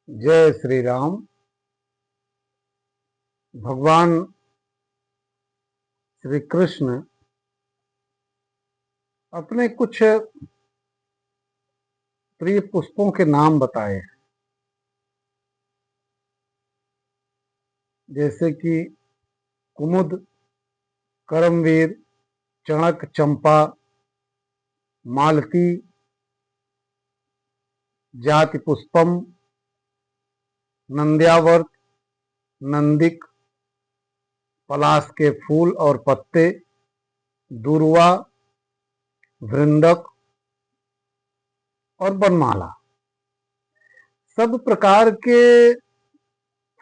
जय श्री राम। भगवान श्री कृष्ण अपने कुछ प्रिय पुष्पों के नाम बताए, जैसे कि कुमुद, करमवीर, चणक, चंपा, मालती, जाति पुष्पम, नंद्यावर्त, नंदिक, पलाश के फूल और पत्ते, दूर्वा, वृंदक और बनमाला। सब प्रकार के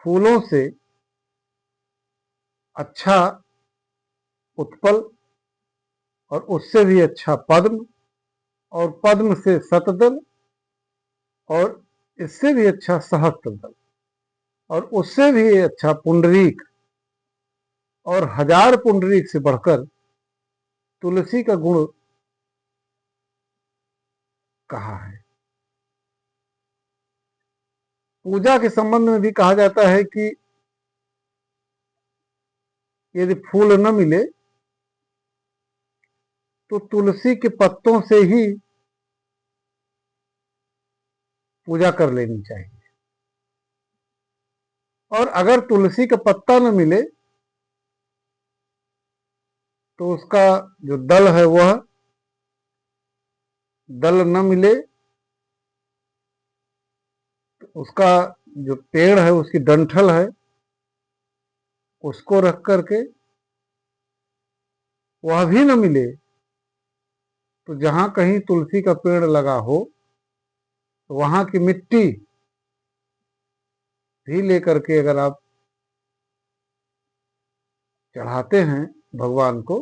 फूलों से अच्छा उत्पल और उससे भी अच्छा पद्म, और पद्म से शतदल, और इससे भी अच्छा सहस्त्रदल, और उससे भी अच्छा पुंडरीक, और हजार पुंडरीक से बढ़कर तुलसी का गुण कहा है। पूजा के संबंध में भी कहा जाता है कि यदि फूल न मिले तो तुलसी के पत्तों से ही पूजा कर लेनी चाहिए, और अगर तुलसी का पत्ता न मिले तो उसका जो दल है, वह दल न मिले तो उसका जो पेड़ है, उसकी डंठल है, उसको रख करके, वह भी न मिले तो जहां कहीं तुलसी का पेड़ लगा हो तो वहां की मिट्टी भी लेकर के अगर आप चढ़ाते हैं भगवान को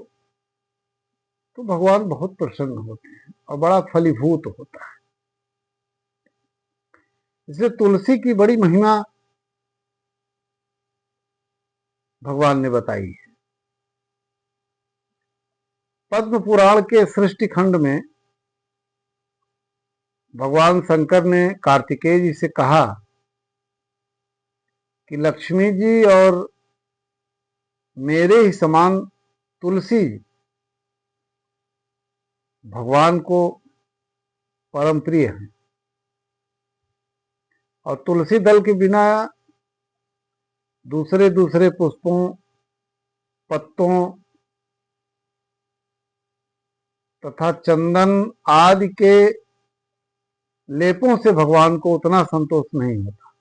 तो भगवान बहुत प्रसन्न होते हैं और बड़ा फलीभूत होता है। इसलिए तुलसी की बड़ी महिमा भगवान ने बताई है। पद्म पुराण के सृष्टि खंड में भगवान शंकर ने कार्तिकेय जी से कहा कि लक्ष्मी जी और मेरे ही समान तुलसी भगवान को परम प्रिय है, और तुलसी दल के बिना दूसरे दूसरे पुष्पों, पत्तों तथा चंदन आदि के लेपों से भगवान को उतना संतोष नहीं होता।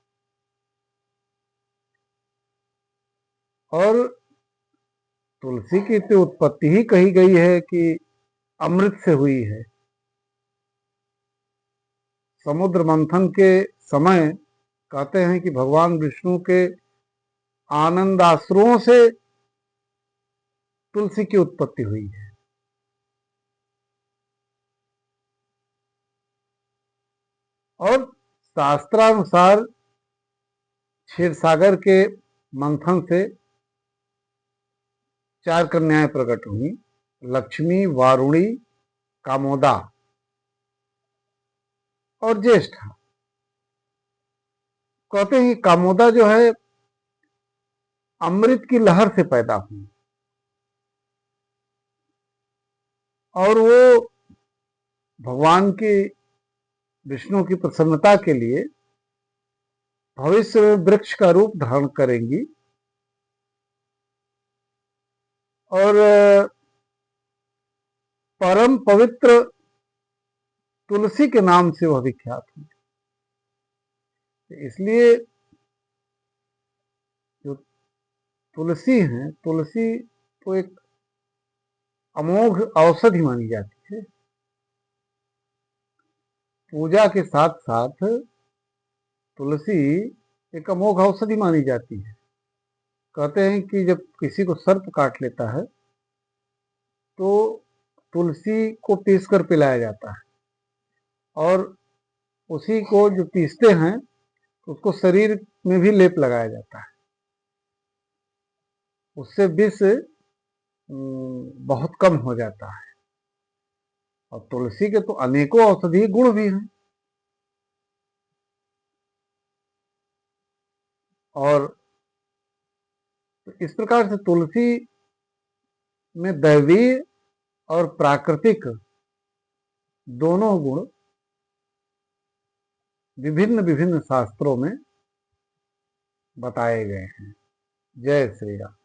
और तुलसी की तो उत्पत्ति ही कही गई है कि अमृत से हुई है। समुद्र मंथन के समय कहते हैं कि भगवान विष्णु के आनंदाश्रुओं से तुलसी की उत्पत्ति हुई है। और शास्त्रानुसार क्षीर सागर के मंथन से 4 कन्याएं प्रकट हुई, लक्ष्मी, वारुणी, कामोदा और ज्येष्ठा। कहते हैं कि कामोदा जो है अमृत की लहर से पैदा हुई, और वो भगवान की, विष्णु की प्रसन्नता के लिए भविष्य में वृक्ष का रूप धारण करेंगी, और परम पवित्र तुलसी के नाम से वह विख्यात हुई। इसलिए जो तुलसी है, तुलसी तो एक अमोघ औषधि मानी जाती है। पूजा के साथ साथ तुलसी एक अमोघ औषधि मानी जाती है। कहते हैं कि जब किसी को सर्प काट लेता है तो तुलसी को पीस कर पिलाया जाता है, और उसी को जो पीसते हैं उसको शरीर में भी लेप लगाया जाता है। उससे विष बहुत कम हो जाता है। और तुलसी के तो अनेकों औषधीय गुण भी हैं। और इस प्रकार से तुलसी में दैवीय और प्राकृतिक दोनों गुण विभिन्न विभिन्न शास्त्रों में बताए गए हैं। जय श्री राम।